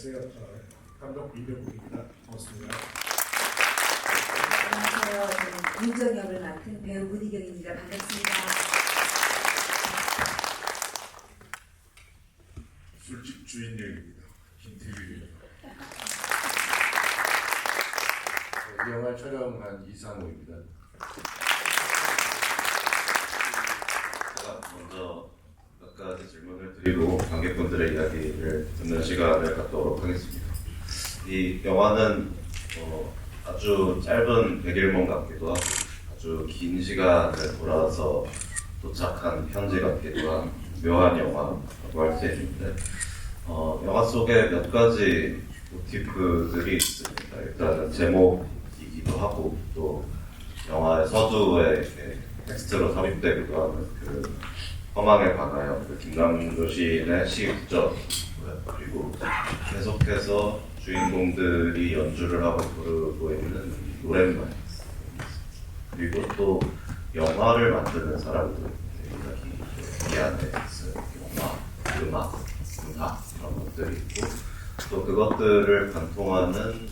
안녕하세요. 감독 민병국입니다. 반갑습니다. 안녕하세요. 저는 윤정 역을 맡은 배우 문희경입니다. 반갑습니다. 술집 주인 역입니다. 김태규입니다. 이 영화 촬영한 이상우입니다. 제가 먼저 몇 가지 질문을 드리고 관객분들의 이야기를 듣는 시간을 갖도록 하겠습니다. 이 영화는 아주 짧은 백일몽 같기도 하고 아주 긴 시간을 돌아서 도착한 현지 같기도 한 묘한 영화라고 할 수 있는데 영화 속에 몇 가지 모티프들이 있습니다. 일단은 제목이기도 하고 또 영화의 서두에 이렇게 텍스트로 삽입되기도 하는 그 허망에 관하여 그 김남조 시인의 시 구절 그리고 계속해서 주인공들이 연주를 하고 부르고 있는 노랫말 그리고 또 영화를 만드는 사람들의 이야기 이 안에 있어요. 영화, 음악, 문화 이런 것들이 있고 또 그것들을 관통하는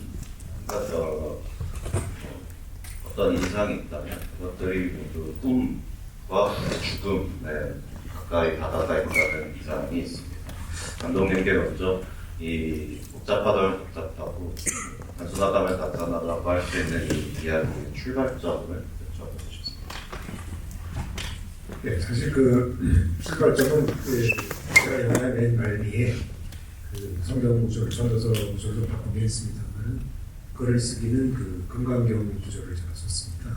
어떤 인상이 있다면 그것들이 모두 꿈과 죽음에 가까이 다가가 있다는 인상이 있습니다. 감독님께 먼저 이 복잡하고 단순하다면 간단하다고 할 수 있는 이 이야기의 출발점을 여쭤보고 싶습니다. 네, 사실 그 출발점은 제가 영화의 맨 말미에 그 성경 구절, 전도서 구절로 바꾸긴 했습니다만 글을 쓰기는 그 금강경 구절을 제가 썼습니다.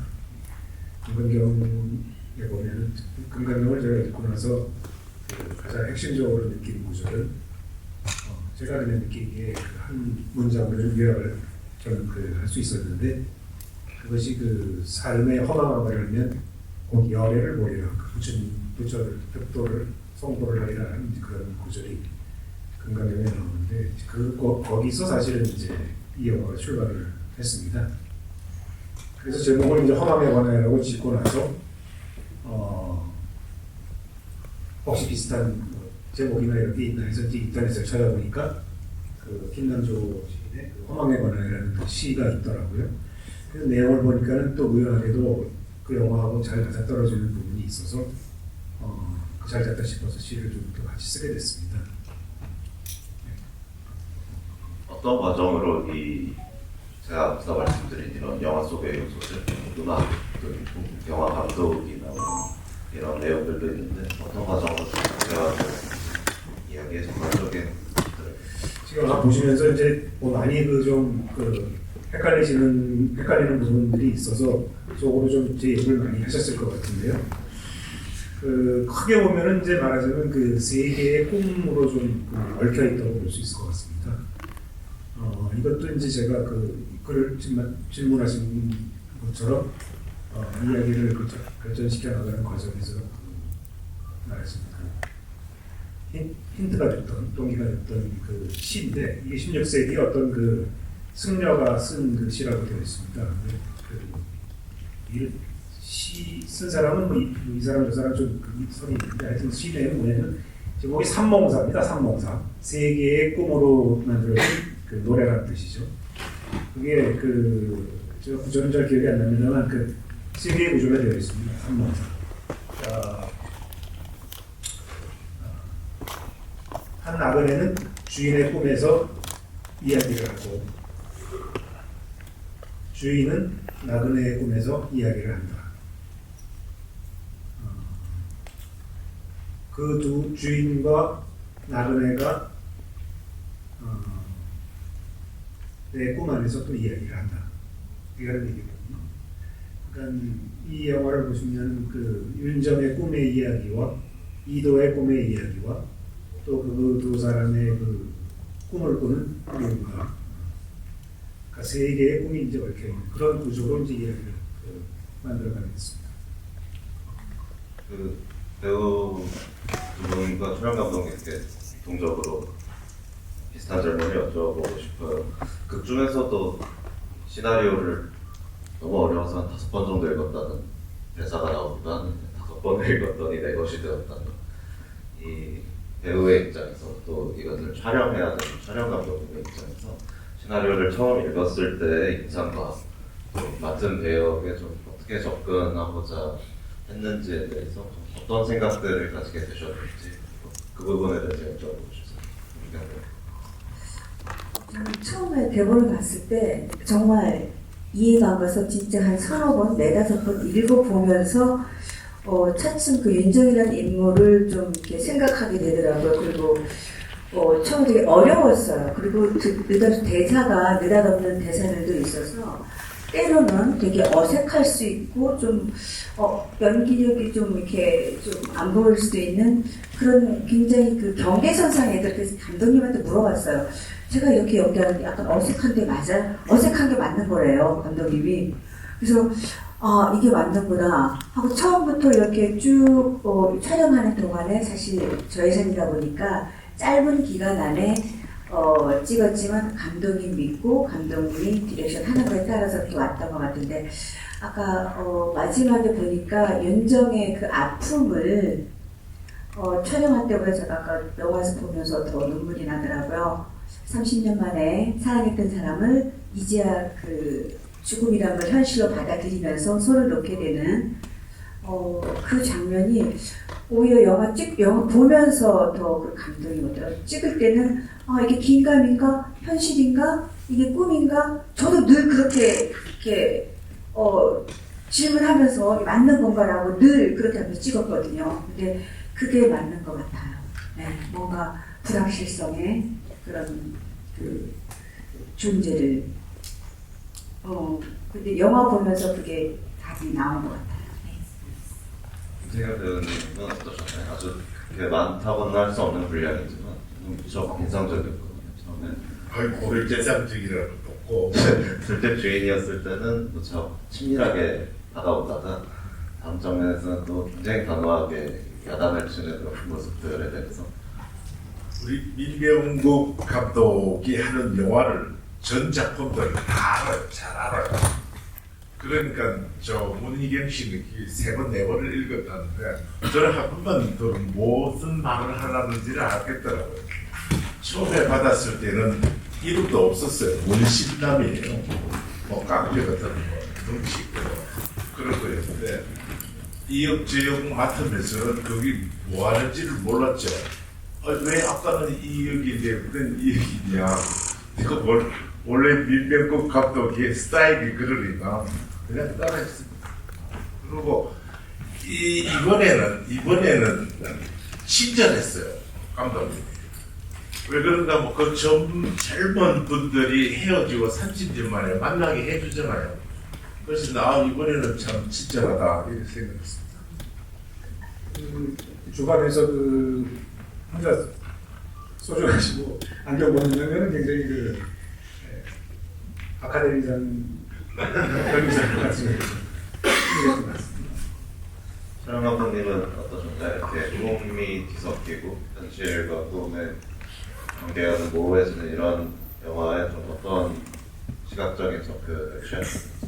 금강경에 보면은 금강경을 제가 읽고 나서 그 가장 핵심적으로 느낀 구절은 제가 그냥 느끼기에 그 한 문장을 요약을 저는 할 수 있었는데 그것이 그 삶의 허망함을 알면 곧 열애를 보리라 부처를 벽도를 성도를 하리라 하는 그런 구절이 금강경에 나오는데 거기서 사실은 이제 이 영화가 출발을 했습니다. 그래서 제목을 이제 허망의 관하여라고 짓고 나서 혹시 비슷한 제목이나 이렇게 있나 해서 인터넷을 찾아보니까 그 김남조 시인의 그 허망의 관하여라는 그 시가 있더라고요. 그 내용을 보니까는 또 우연하게도 그 영화하고 잘 맞아떨어지는 부분이 있어서 잘 잤다 싶어서 시를 좀 더 같이 쓰게 됐습니다. 어떤 과정으로 제가 앞서 말씀드린 이런 영화 속의 요소들, 음악도 있고 영화 감독이 나오는 이런 내용들도 있는데 어떤 과정으로 제가 이야기의 전반적인 지금 보시면서 이제 많이 헷갈리는 부분들이 있어서 속으로 좀 제 얘기를 많이 하셨을 것 같은데요. 크게 보면은 이제 말하자면 그 세 개의 꿈으로 좀 얽혀 있다고 볼 수 있을 것 같습니다. 이것도 이제 제가 글을 질문하신 것처럼 이야기를 발전시켜 나가는 과정에서 말했습니다. 힌트가 됐던, 동기가 됐던 그 시인데 이게 16세기 어떤 그 승려가 쓴 그 시라고 되어 있습니다. 시 쓴 사람은 이 사람 저 사람 좀 설이 있는데 하여튼 시 내용은 뭐냐면 제목이 삼몽사입니다. 삼몽사. 세 개의 꿈으로 만들어진 그 노래라는 뜻이죠. 그게 제가 구절은 잘 기억이 안 납니다만 세 개의 구조가 되어 있습니다. 삼몽사. 한 나그네는 주인의 꿈에서 이야기를 하고 주인은 나그네의 꿈에서 이야기를 한다. 그 두 주인과 나그네가 내 꿈 안에서 또 이야기를 한다. 이런 얘기거든요. 그러니까 이 영화를 보시면 그 윤정의 꿈의 이야기와 이도의 꿈의 이야기와 또 그 두 사람의 그 꿈을 꾸는 꿈과 그러니까 세 개의 꿈이 이제 얽혀 있는 그런 구조로 이제 이야기를 만들어가게 됐습니다. 그 배우 두 분과 촬영 감독님께 공통적으로 비슷한 질문을 여쭤보고 싶어요. 극 중에서도 시나리오를 너무 어려워서 한 5번 정도 읽었다는 대사가 나오기도 하는데 5번을 읽었더니 내 것이 되었다는 이 배우의 입장에서 또 이것을 촬영해야 되는 촬영 감독의 입장에서 시나리오를 처음 읽었을 때의 인상과 또 맡은 배역에 좀 어떻게 접근하고자 했는지에 대해서 좀 어떤 생각들을 가지게 되셨는지 그 부분에 대해서 여쭤보고 싶습니다. 저는 처음에 대본을 봤을 때 정말 이해가 안 가서 진짜 한 서너 번, 네다섯 번 읽어보면서 차츰 그 윤정이라는 인물을 좀 이렇게 생각하게 되더라고요. 그리고 처음에 되게 어려웠어요. 그리고 대사가 느닷없는 대사들도 있어서 때로는 되게 어색할 수 있고 좀 연기력이 좀 이렇게 좀 안 보일 수도 있는 그런 굉장히 그 경계선상에 그래서 감독님한테 물어봤어요. 제가 이렇게 연기하는 게 약간 어색한 게 맞아? 어색한 게 맞는 거래요, 감독님이. 그래서 이게 맞는구나 하고 처음부터 이렇게 쭉 촬영하는 동안에 사실 저예산이다 보니까 짧은 기간 안에 찍었지만 감독님 믿고 감독님이 디렉션 하는 거에 따라서 이렇게 왔던 것 같은데 아까 마지막에 보니까 윤정의 그 아픔을 촬영할 때보다 제가 아까 영화에서 보면서 더 눈물이 나더라고요. 30년 만에 사랑했던 사람을 이제야 그 죽음이란 걸 현실로 받아들이면서 손을 놓게 되는 그 장면이 오히려 영화 보면서 더 그 감동이 오더라고요. 찍을 때는 이게 긴가민가? 현실인가? 이게 꿈인가? 저도 늘 그렇게 이렇게 질문하면서 맞는 건가라고 늘 그렇게 하면서 찍었거든요. 근데 그게 맞는 것 같아요. 네, 뭔가 불확실성의 그런 그 존재를 근데 영화 보면서 그게 답이 나온 것 같아요. 이세경 배우님은 어떠셨나요? 아주 그렇게 많다고는 할 수 없는 분량이지만 무척 인상적이었거든요. 처음에 고를 재상적이라고 없고 들때 주인이었을 때는 무척 친밀하게 다가오다가 다음 장면에서는 또 굉장히 단호하게 야단을 치는 그런 모습들에 대해서 우리 민병국 감독이 하는 영화를 전 작품들 다 알아요. 잘 알아요. 그러니까 저 문희경 씨는 세 번, 네 번을 읽었다는데 저는 한 번만 더 무슨 말을 하라는지를 알겠더라고요. 처음에 받았을 때는 이름도 없었어요. 문신남이에요. 뭐 깡패 같은 거, 덩치 있고 그런 거였는데 이역 저역 맡으면서는 거기 뭐 하는지를 몰랐죠. 왜 아까는 이 역인데 우리는 이 역이냐. 이거 원래 민병국 감독의 스타일이 그러니까 그냥 따라했습니다. 그리고 이번에는 친절했어요, 감독님이. 왜 그런가 하면 그 젊은 분들이 헤어지고 30년 만에 만나게 해주잖아요. 그래서 이번에는 참 친절하다 이렇게 생각했습니다. 주방에서 혼자 소주 마시고 안경 보는 장면은 굉장히 아카데미상 별미상 같은 촬영 감독님은 어떠셨나요? 이렇게 꿈이 뒤섞이고 현실과 꿈의 관계가 좀 모호해지는 이런 영화에 좀 어떤 시각적인 접근을 취하셨나요?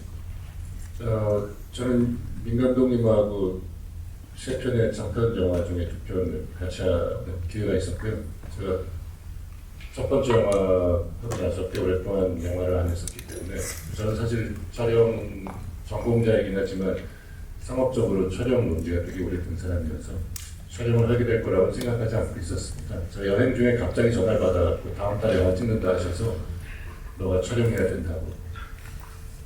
저는 민 감독님하고 세 편의 장편 영화 중에 두 편을 같이 하는 기회가 있었고요. 제가 첫 번째 영화 하고 나서 꽤 오랫동안 영화를 안 했었기 때문에 저는 사실 촬영 전공자이긴 하지만 상업적으로 촬영 논지가 되게 오래된 사람이어서 촬영을 하게 될 거라고 생각하지 않고 있었습니다. 저 여행 중에 갑자기 전화를 받아갖고 다음 달에 영화 찍는다 하셔서 너가 촬영해야 된다고,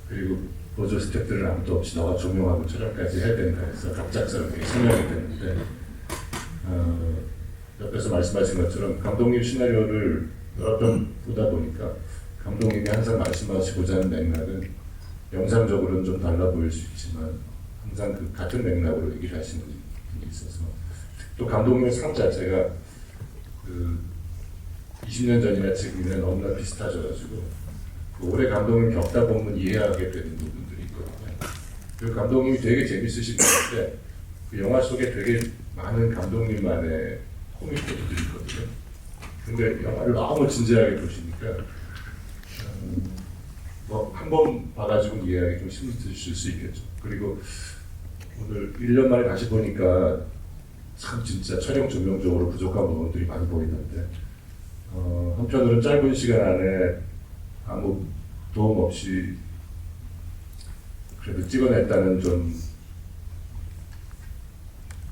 그리고 보조 스태프들은 아무도 없이 너가 조명하고 촬영까지 해야 된다 해서 갑작스럽게 설명이 됐는데 옆에서 말씀하신 것처럼 감독님 시나리오를 여러 편 보다 보니까 감독님이 항상 말씀하시고자 하는 맥락은 영상적으로는 좀 달라 보일 수 있지만 항상 그 같은 맥락으로 얘기를 하시는 분이 있어서, 또 감독님의 삶 자체가 20년 전이나 지금이나 너무나 비슷하셔가지고 오래 감독님 겪다 보면 이해하게 되는 부분들이 있거든요. 그 감독님이 되게 재밌으신 분인데 그 영화 속에 되게 많은 감독님만의 코믹들이 있거든요. 근데 영화를 너무 진지하게 보시니까 한 번 봐가지고 이해하기 좀 힘드실 수 있겠죠. 그리고 오늘 1년 만에 다시 보니까 참 진짜 촬영 조명적으로 부족한 부분들이 많이 보이는데 한편으로는 짧은 시간 안에 아무 도움 없이 그래도 찍어냈다는 좀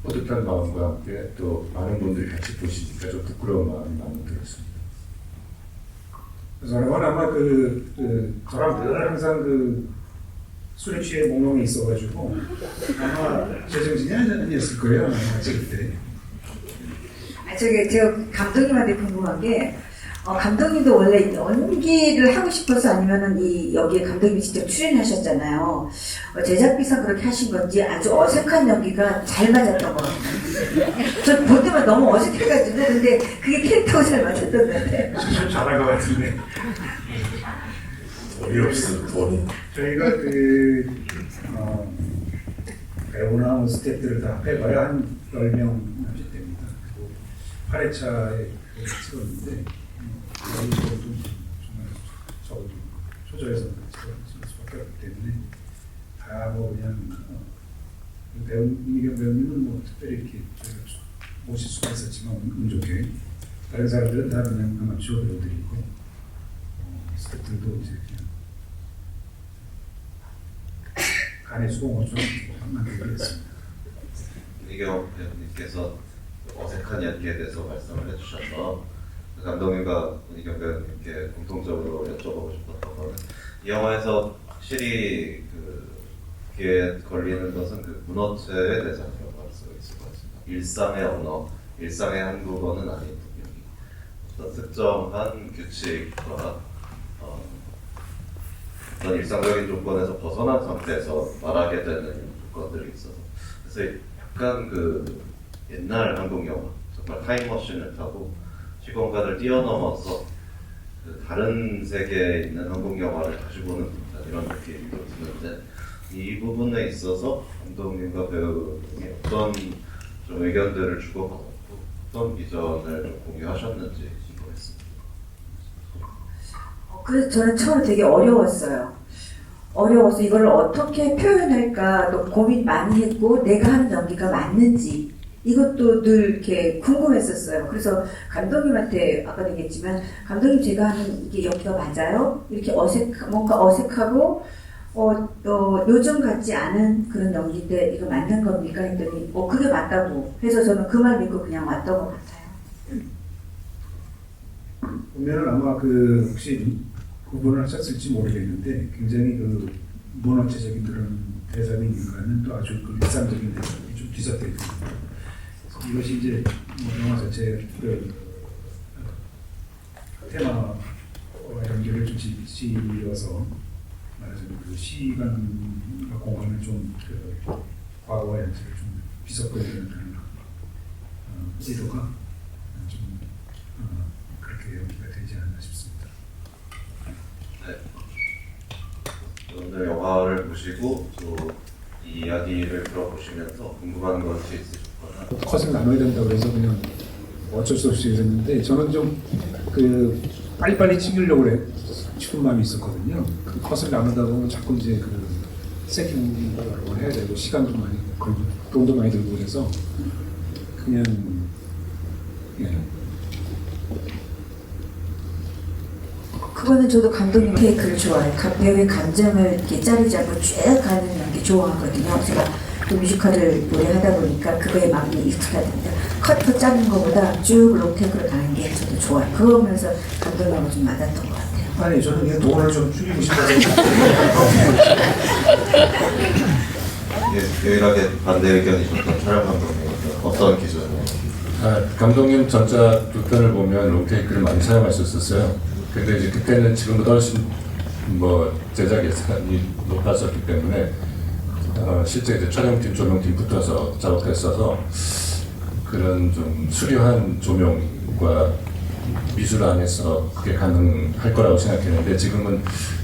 뿌듯한 마음과 함께 또 많은 분들이 같이 보시니까 좀 부끄러운 마음이 많이 들었습니다. 저는 아마 저랑 늘 항상 술에 취해 몽롱이 있어가지고 아마 재정신이 아니었을 거예요. 아마 찍을 때. 제가 감독님한테 궁금한 게, 감독님도 원래 연기를 하고 싶어서 아니면은 여기에 감독님이 직접 출연하셨잖아요. 제작비상 그렇게 하신 건지 아주 어색한 연기가 잘 맞았던 것 같아요. 저 볼 때마다 너무 어색해가지고, 근데 그게 캐릭터가 잘 맞았던 것 같아요. 좀 잘한 것 같은데. 돈이 없어, 돈. 저희가 배우나 스태프들을 다 빼봐야 한 10명 남짓 됩니다. 그리고 8회차에 찍었는데 정말 적어도 초조해서 찍을 수밖에 없기 때문에 다 그냥 이미경 배우님은 특별히 이렇게 저희가 모실 수가 있었지만 운 좋게 다른 사람들은 다 그냥 아마추어 배우들이고 스태프들도 이제 그냥 간의 수공어처럼 만들어드렸습니다. 이경 배우님께서 어색한 연기에 대해서 말씀을 해주셔서 감독님과 이경 배우님께 공통적으로 여쭤보고 싶었던 거는 이 영화에서 확실히 귀에 걸리는 것은 문어체에 대해서 기억할 수 있을 것 같습니다. 일상의 언어, 일상의 한국어는 아닌 분명히 어떤 특정한 규칙과 어떤 일상적인 조건에서 벗어난 상태에서 말하게 되는 조건들이 있어서 그래서 약간 옛날 한국 영화 정말 타임머신을 타고 시공간을 뛰어넘어서 다른 세계에 있는 한국 영화를 다시 보는 듯한 이런 느낌이 드는데 이 부분에 있어서 감독님과 배우님이 어떤 좀 의견들을 주고받았고 어떤 비전을 좀 공유하셨는지 궁금했습니다. 그래서 저는 처음에 되게 어려웠어요. 어려워서 이걸 어떻게 표현할까 또 고민 많이 했고 내가 하는 연기가 맞는지 이것도 늘 이렇게 궁금했었어요. 그래서 감독님한테 아까도 얘기했지만 감독님 제가 하는 이게 연기가 맞아요? 이렇게 뭔가 어색하고 요즘 같지 않은 그런 연기인데 이거 맞는 겁니까? 했더니 그게 맞다고 해서 저는 그 말 믿고 그냥 왔던 것 같아요. 보면은 아마 혹시 구분을 하셨을지 모르겠는데 굉장히 문어체적인 그런 대사가 있는가는 또 아주 일상적인 대사가 좀 뒤섞여 있거든요. 이것이 이제 영화 자체의 테마와 연결을 좀 지어서 말하자면 시간과 공간을 좀 과거와 현재를 좀 뒤섞어내는 그런 의도가 좀 그렇게 연기가 되지 않나 싶습니다. 네. 오늘 영화를 보시고 또 이 이야기를 들어보시면서 궁금한 것이 있으셨거나 컷을 나눠야 된다고 해서 그냥 어쩔 수 없이 그랬는데 저는 좀 빨리빨리 찍으려고 싶은 마음이 있었거든요. 그 컷을 나누다 보면 자꾸 이제 세팅을 해야 되고 시간도 많이 걸리고 돈도 많이 들고 그래서 그냥 그거는 저도 감독님 테이크를 좋아해요. 배우의 감정을 이렇게 자리 잡고 쭉 가는 연기 좋아하거든요. 제가 또 뮤지컬을 오래 하다 보니까 그거에 많이 익숙하답니다. 컷 짜는 것보다 쭉 롱테이크로 가는 게 저도 좋아요. 그거 보면서 감독님하고 좀 맞았던 것 같아요. 아니 저는 그냥 돈을 좀 줄이고 싶어서 유일하게 반대 의견이셨던 촬영 감독님 어떤 기준으로? 감독님 전작 두 편을 보면 롱테이크를 많이 사용하셨었어요. 근데 이제 그때는 지금보다 훨씬 제작 예산이 높았었기 때문에 실제 이제 촬영팀, 조명팀 붙어서 작업했어서 그런 좀 수려한 조명과 미술 안에서 그게 가능할 거라고 생각했는데 지금은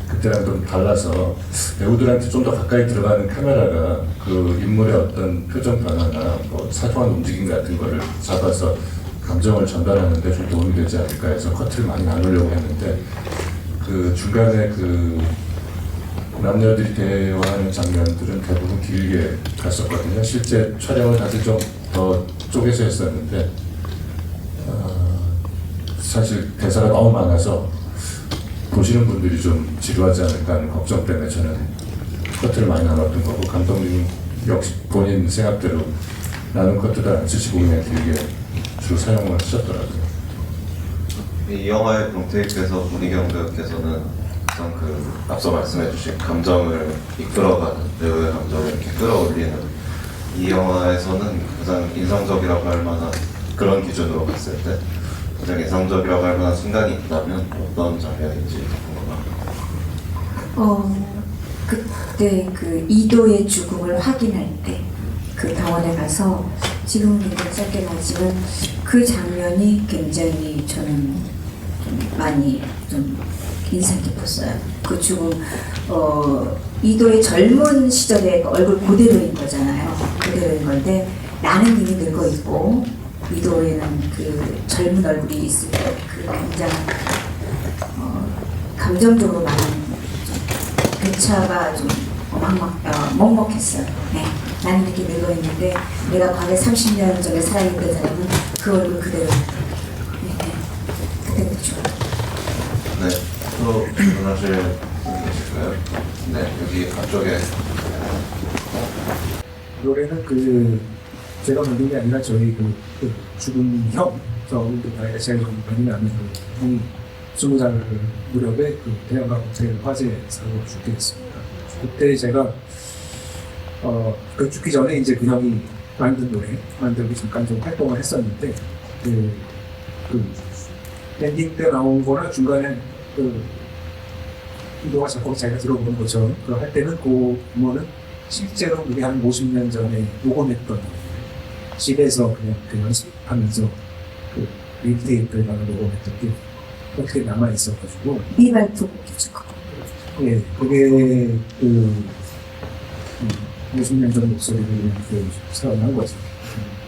그때랑 좀 달라서 배우들한테 좀 더 가까이 들어가는 카메라가 그 인물의 어떤 표정 변화나 사소한 움직임 같은 거를 잡아서 감정을 전달하는 데 좀 도움이 되지 않을까 해서 커트를 많이 나누려고 했는데 그 중간에 남녀들이 대화하는 장면들은 대부분 길게 갔었거든요. 실제 촬영을 다시 좀 더 쪽에서 했었는데 사실 대사가 너무 많아서 보시는 분들이 좀 지루하지 않을까 하는 걱정 때문에 저는 커트를 많이 나눴던 거고, 감독님 역시 본인 생각대로 나눈 커트를 안 쓰시고 그냥 길게 주로 사용을 하셨더라고요. 이 영화의 동태익께서 문희경 배우께서는 가장 그 앞서 말씀해주신 감정을 이끌어가는, 배우의 감정을 이렇게 끌어올리는, 이 영화에서는 가장 인상적이라고 할 만한, 그런 기준으로 봤을 때 가장 인상적이라고 할 만한 순간이 있다면 어떤 장면인지 궁금합니다. 그때 그 이도의 죽음을 확인할 때 그 병원에 가서, 지금은 굉장히 짧게 나지만 그 장면이 굉장히 저는 좀 많이 좀 인상 깊었어요. 그 죽음, 이도의 젊은 시절의 얼굴 그대로인 거잖아요. 그대로인 건데 나는 이미 늙어 있고 이도에는 그 젊은 얼굴이 있을 때 그 굉장히 감정적으로 많은 교차가 좀 먹먹했어요. 네. 나는 이렇게 늙어 있는데 내가 과거 30년 전에 살아있던 사람은 그 얼굴 그대로. 네. 그때부터 좋아요. 네, 또 전하실 분 계실까요? 네, 여기 앞쪽에. 노래는 그 제가 만든 게 아니라 저희 그 죽은 형, 저우리도 제가 많이 나는 그 20살 무렵에 그 대형가 호텔 화재 사고로 죽게 됐습니다. 그때 제가 그 죽기 전에 이제 그 형이 만든 노래 만들고 잠깐 좀 활동을 했었는데 그 엔딩 때 나온 거나 중간에 그 이도가 자꾸 자기가 들어보는 것처럼 그 할 때는 그 음원은 실제로 우리 한 50년 전에 녹음했던 집에서 그냥 그 연습하면서 그 리테이프에다가 녹음했던 게 어떻게 남아 있어가지고 미발톱 기주고. 예, 그게 그 50년 전 목소리를 그 살아난 거죠.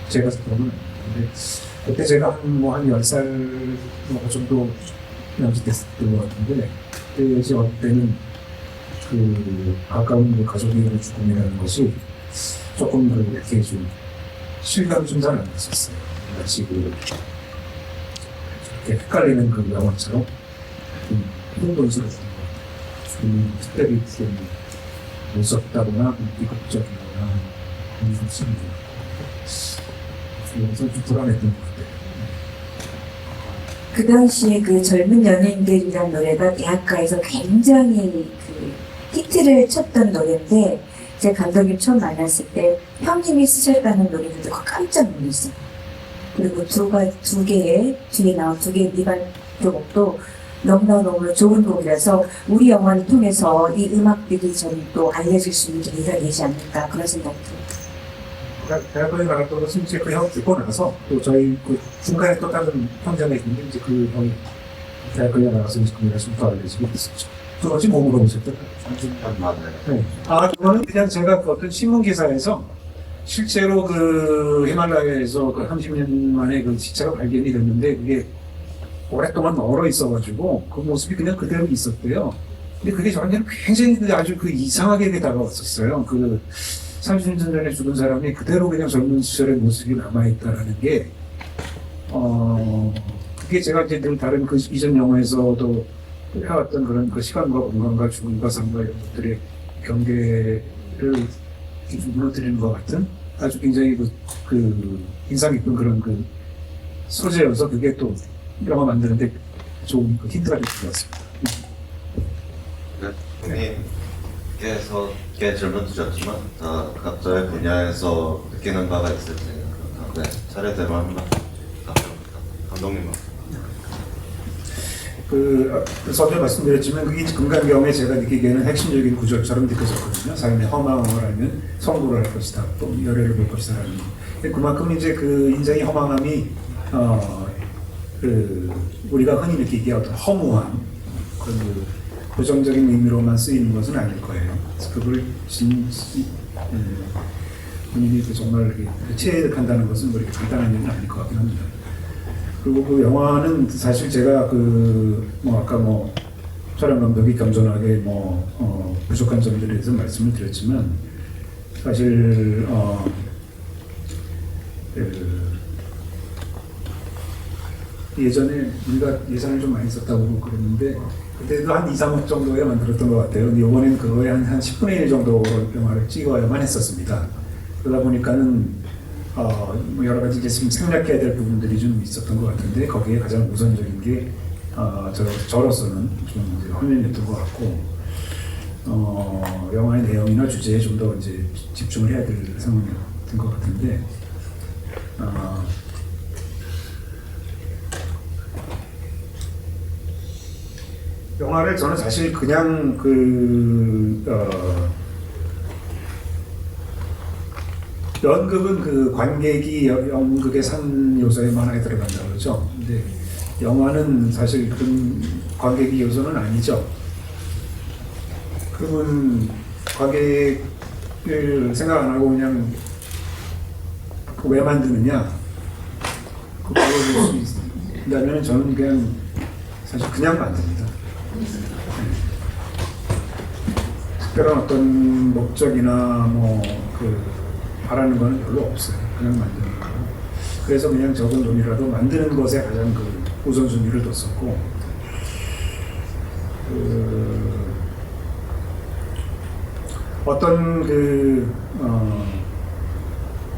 제가 듣고는 근데 그때 제가 한 10살 정도 연습했을 것 같은데 그때 제가 때는 그 가까운 그 가족의 죽음이라는 것이 조금 이렇게 좀 실감이 좀 잘 안 났었어요. 마치 그 이렇게 헷갈리는 그 영화처럼 좀 흥분스러운 거, 좀 특별히 좀 무섭다거나 비극적이거나 그런 것은 그래서 좀 불안했던 것 같아요. 그 당시에 그 젊은 연예인들이란 노래가 대학가에서 굉장히 그 히트를 쳤던 노래인데, 제 감독님 처음 만났을 때 형님이 쓰셨다는 노래를 듣고 깜짝 놀랐어요. 그리고 두 개의 뒤에 나온 두 개의 미발표곡도 너무나 좋은 곡이라서 우리 영화를 통해서 이 음악들이 좀 또 알려질 수 있는 계기가 되지 않을까, 그런 생각이 들어요. 대학원에 나갔던 것은 이제 그 형 죽고 나서 또 저희 그 중간에 또 다른 형제가 있는데 이제 그 형이 대학원에 나가서 이제 그 열심히 또 알려지게 됐었죠. 그것이 뭐 물어보셨더라고요. 맞아요. 네. 그거는 그냥 제가 그 어떤 신문 기사에서 실제로 그 히말라야에서 그 30년 만에 그 시체가 발견이 됐는데 그게 오랫동안 얼어 있어가지고 그 모습이 그냥 그대로 있었대요. 근데 그게 저한테는 굉장히 아주 그 이상하게 다가왔었어요. 그 30년 전에 죽은 사람이 그대로 그냥 젊은 시절의 모습이 남아있다라는 게, 그게 제가 이제 늘 다른 그 이전 영화에서도 해왔던 그런 그 시간과 공간과 죽음과 삶과 이런 것들의 경계를 좀 무너뜨리는 것 같은 아주 굉장히 그 인상 깊은 그런 그 소재여서 그게 또 영화 만드는데 좋은 그 힌트가 될 것 같습니다. 본인께서 꽤 질문드렸지만 각자의 분야에서 느끼는 바가 있을 테니까 차례대로 한번 감독님 선제 말씀드렸지만 그게 금강경에 제가 느끼기에는 핵심적인 구절처럼 느껴졌거든요. 삶의 허망을 알면 성부를 할 것이다, 또 열애를 볼 것이다라는. 그만큼 이제 그 인생의 허망함이 우리가 흔히 느끼기에 어떤 허무함, 그 부정적인 의미로만 쓰이는 것은 아닐 거예요. 그래서 그걸 본인이 정말 체득한다는 것은 뭐 이렇게 간단한 일은 아닐 것 같긴 합니다. 그리고 그 영화는 사실 제가 아까 촬영 감독이 겸손하게 부족한 점들에 대해서 말씀을 드렸지만 사실 예전에 우리가 예산을 좀 많이 썼다고 그랬는데 그때도 한 2, 3억 정도에 만들었던 것 같아요. 근데 이번엔 그거에 한 10분의 1 정도 영화를 찍어야만 했었습니다. 그러다 보니까는 뭐 여러 가지 이제 좀 생략해야 될 부분들이 좀 있었던 것 같은데 거기에 가장 우선적인 게 저로서는 좀 이제 화면이었던 것 같고 영화의 내용이나 주제에 좀 더 이제 집중을 해야 될 상황이었던 것 같은데 영화를 저는 사실 그냥 연극은 그 관객이 연극의 산 요소에 하나에 들어간다고 그러죠. 근데 영화는 사실 그런 관객이 요소는 아니죠. 그러면 관객을 생각 안 하고 그냥 왜 만드느냐? 그걸 볼 수 있다면 저는 그냥 사실 그냥 만듭니다. 특별한 어떤 목적이나 바라는 거는 별로 없어요. 그냥 만드는 거고. 그래서 그냥 적은 돈이라도 만드는 것에 가장 우선순위를 뒀었고, 어떤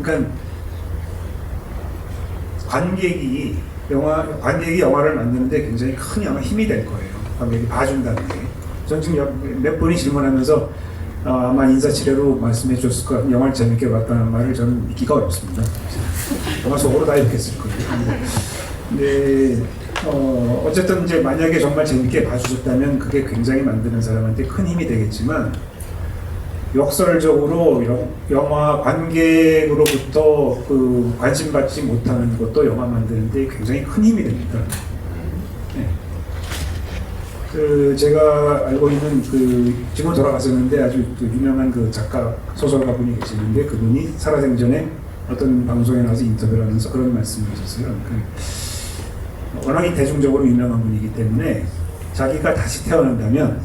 그러니까 관객이 영화를 만드는데 굉장히 큰 힘이 될 거예요. 관객이 봐준다는 게. 전 지금 몇 분이 질문하면서 아마 인사치레로 말씀해 줬을 것 같은 영화를 재밌게 봤다는 말을 저는 믿기가 어렵습니다. 영화 속으로 다 읽겠을 거예요. 근데 어쨌든 이제 만약에 정말 재밌게 봐주셨다면 그게 굉장히 만드는 사람한테 큰 힘이 되겠지만 역설적으로 영화 관객으로부터 관심받지 못하는 것도 영화 만드는데 굉장히 큰 힘이 됩니다. 네. 제가 알고 있는 지금 돌아가셨는데 아주 유명한 작가 소설가 분이 계시는데 그분이 살아생전에 어떤 방송에 나와서 인터뷰를 하면서 그런 말씀을 하셨어요. 워낙에 대중적으로 유명한 분이기 때문에 자기가 다시 태어난다면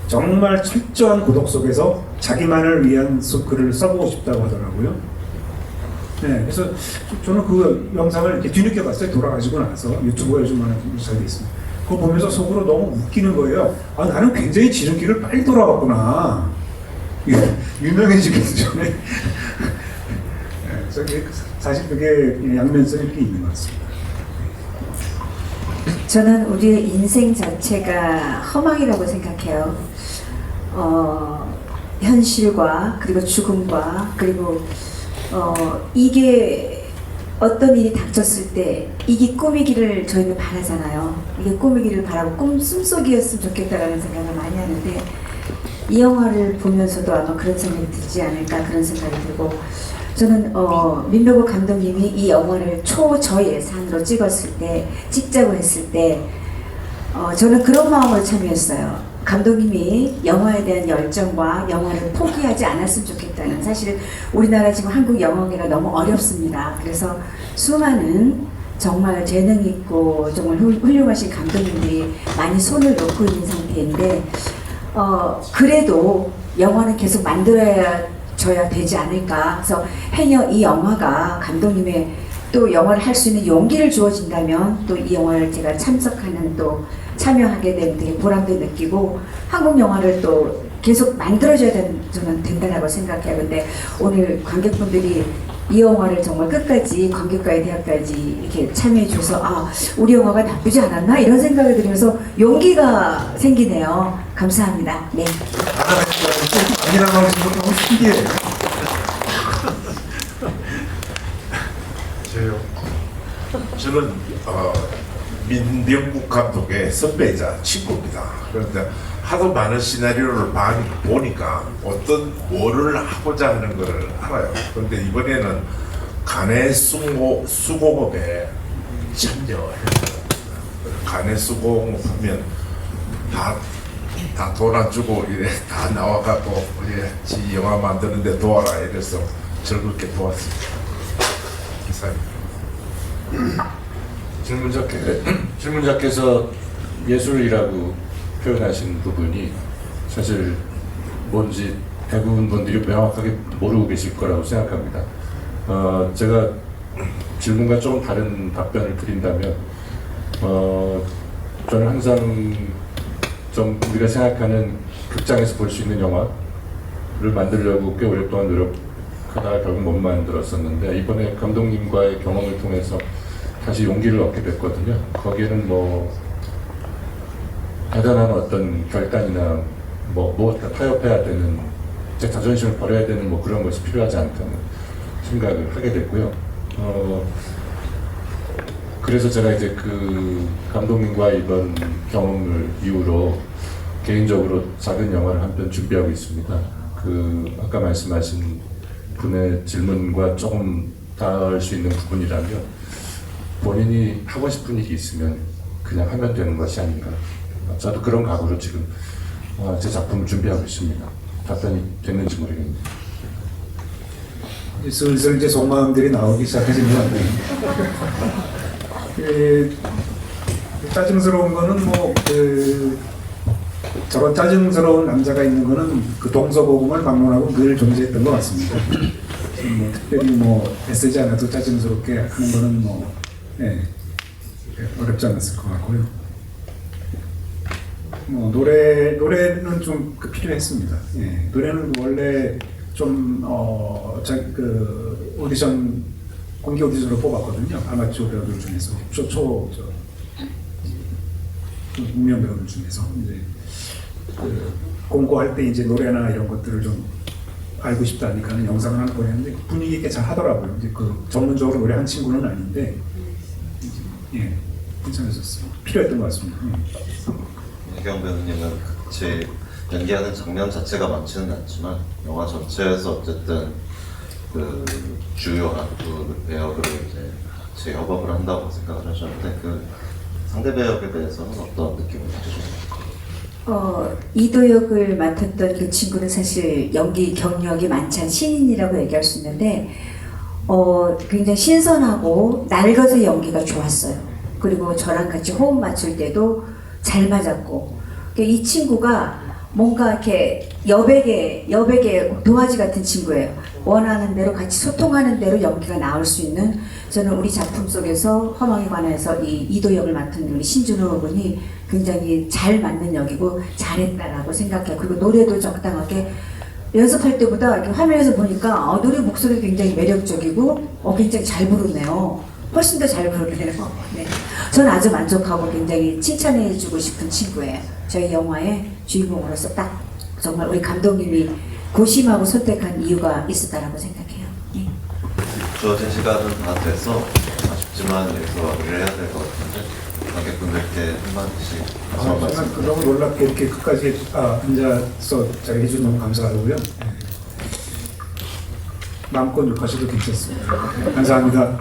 정말 철저한 고독 속에서 자기만을 위한 글을 써보고 싶다고 하더라고요. 네, 그래서 저는 그 영상을 이렇게 뒤늦게 봤어요. 돌아가시고 나서 유튜브에 좀 잘 돼 있습니다. 그거 보면서 속으로 너무 웃기는 거예요. 나는 굉장히 지름길을 빨리 돌아갔구나. 유명해지기 전에. 사실 그게 양면성이 이렇게 있는 것 같습니다. 저는 우리의 인생 자체가 허망이라고 생각해요. 현실과 그리고 죽음과 그리고 이게 어떤 일이 닥쳤을 때 이게 꿈이기를 저희는 바라잖아요. 이게 꿈이기를 바라고 꿈속이었으면 좋겠다라는 생각을 많이 하는데 이 영화를 보면서도 아마 그런 생각이 들지 않을까 그런 생각이 들고 저는 민병호 감독님이 이 영화를 초저예산으로 찍자고 했을 때 저는 그런 마음으로 참여했어요. 감독님이 영화에 대한 열정과 영화를 포기하지 않았으면 좋겠다는 사실 우리나라 지금 한국 영화계가 너무 어렵습니다. 그래서 수많은 정말 재능 있고 정말 훌륭하신 감독님들이 많이 손을 놓고 있는 상태인데 그래도 영화는 계속 만들어져야 되지 않을까. 그래서 행여 이 영화가 감독님의 또 영화를 할 수 있는 용기를 주어진다면 또 이 영화를 제가 참여하게 되면 되게 보람도 느끼고 한국 영화를 또 계속 만들어줘야 된다고 생각해요. 근데 오늘 관객분들이 이 영화를 정말 끝까지 관객과의 대화까지 이렇게 참여해줘서 우리 영화가 나쁘지 않았나 이런 생각을 들으면서 용기가 생기네요. 감사합니다. 네. 아니라고 하는 것도 너무 신기해요. 저는 민병국 감독의 선배이자 친구입니다. 그런데 하도 많은 시나리오를 보니까 뭐를 하고자 하는 것을 알아요. 그런데 이번에는 간의 수공업에 참여했어요. 간의 수공업하면 다 돈 안 주고 이래 다 나와갖고 지 영화 만드는데 도와라 이래서 즐겁게 도왔습니다. 기사입니다. 질문자께서 예술이라고 표현하신 부분이 사실 뭔지 대부분 분들이 명확하게 모르고 계실 거라고 생각합니다. 제가 질문과 조금 다른 답변을 드린다면 저는 항상 좀 우리가 생각하는 극장에서 볼 수 있는 영화를 만들려고 꽤 오랫동안 노력하다가 결국 못 만들었었는데 이번에 감독님과의 경험을 통해서 다시 용기를 얻게 됐거든요. 거기에는 뭐 대단한 어떤 결단이나 뭐 타협해야 되는 제 자존심을 버려야 되는 뭐 그런 것이 필요하지 않다는 생각을 하게 됐고요. 그래서 제가 이제 그 감독님과 이번 경험을 이후로 개인적으로 작은 영화를 한 편 준비하고 있습니다. 그 아까 말씀하신 분의 질문과 조금 닿을 수 있는 부분이라면 본인이 하고 싶은 일이 있으면 그냥 하면 되는 것이 아닌가. 저도 그런 각오로 지금 제 작품을 준비하고 있습니다. 답변이 됐는지 모르겠네요. 슬슬 이제 속마음들이 나오기 시작하신 것 같아요. 짜증스러운 거는 뭐 저런 짜증스러운 남자가 있는 거는 그 동서고금을 방문하고 늘 존재했던 것 같습니다. 뭐 특별히 뭐 애쓰지 않아도 짜증스럽게 하는 거는 뭐 어렵지 않았을 것 같고요. 뭐 노래는 좀 필요했습니다. 예, 노래는 원래 좀 오디션 공개 오디션으로 뽑았거든요. 아마추어 배우들 중에서 무명 배우들 중에서 이제 공고할 때 이제 노래나 이런 것들을 좀 알고 싶다니까는 영상을 하나 보냈는데 분위기 있게 잘 하더라고요. 이제 그 전문적으로 노래한 친구는 아닌데 예, 괜찮았었어요. 필요했던 것 같습니다. 이경 배우님은 같이 연기하는 장면 자체가 많지는 않지만 영화 전체에서 어쨌든 그 주요한 두 배역으로 이제 같이 협업을 한다고 생각을 하셨는데 그 상대 배역에 대해서는 어떤 느낌을 가지셨나요? 이도 역을 맡았던 그 친구는 사실 연기 경력이 많지 않은 신인이라고 얘기할 수 있는데 굉장히 신선하고 낡아서 연기가 좋았어요. 그리고 저랑 같이 호흡 맞출 때도 잘 맞았고 이 친구가 뭔가 이렇게 여백의 도화지 같은 친구예요. 원하는 대로 같이 소통하는 대로 연기가 나올 수 있는 저는 우리 작품 속에서 화망에 관해서 이 이도 역을 맡은 우리 신준호 분이 굉장히 잘 맞는 역이고 잘했다라고 생각해요. 그리고 노래도 적당하게 연습할 때보다 이렇게 화면에서 보니까 노래 목소리도 굉장히 매력적이고 굉장히 잘 부르네요. 훨씬 더 잘 부르네요. 네. 저는 아주 만족하고 굉장히 칭찬해주고 싶은 친구예요. 저희 영화의 주인공으로서 딱 정말 우리 감독님이 고심하고 선택한 이유가 있었다라고 생각해요. 네. 주어진 시간은 다 돼서 아쉽지만 여기서 마무리를 해야 될 것 같은데 관객분들께 한마디씩 저는 너무 놀랍게 이렇게 끝까지 앉아서 잘 해주셔서 너무 감사하고요. 마음껏 욕하셔도 괜찮습니다. 감사합니다.